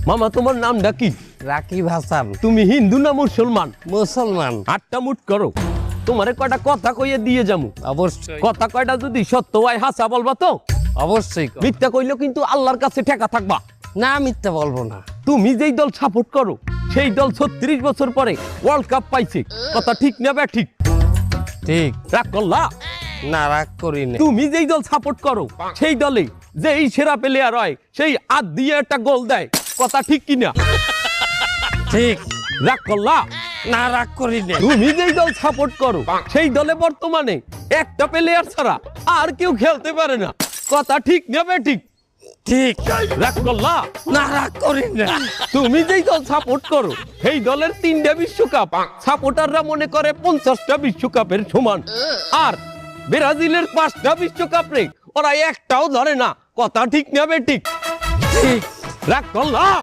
মামা তোমার নামটা কি? রাকিব হাসান। তুমি হিন্দু না মুসলমান? মুসলমান। আটটা মুট করো, তোমারে কয়টা কথা কইয়ে দিয়ে যামু। অবশ্যই কথা কয়টা যদি সত্য হয় হাসা বলবা তো? অবশ্যই। মিথ্যা কইলেও কিন্তু আল্লাহর কাছে ঠেকা থাকবা। না মিথ্যা বলবো না। তুমি যেই দল সাপোর্ট করো সেই দল 36 বছর পরে ওয়ার্ল্ড কাপ পাইছে, কথা ঠিক না বে ঠিক? ঠিক। রাগ করলা? না রাগ করি না। তুমি যেই দল সাপোর্ট করো সেই দলে যেই সেরা প্লেয়ার হয় সেই হাত দিয়ে একটা গোল দেয়, কথা ঠিক কিনা? ঠিক। রাগ করলা? না রাগ করি না। তুমি যেই দল সাপোর্ট করো সেই দলে বর্তমানে একটা প্লেয়ার ছাড়া আর কেউ খেলতে পারে না, কথা ঠিক না বে ঠিক? ঠিক। রাগ করলা? না রাগ করি না। তুমি যেই দল সাপোর্ট করো সেই দলের 3টা বিশ্বকাপ সাপোর্টাররা মনে করে 50টা বিশ্বকাপের সমান, আর ব্রাজিলের 5টা বিশ্বকাপ রে ওরা একটাও ধরে না, কথা ঠিক না বে ঠিক? ঠিক। রাগ করলা?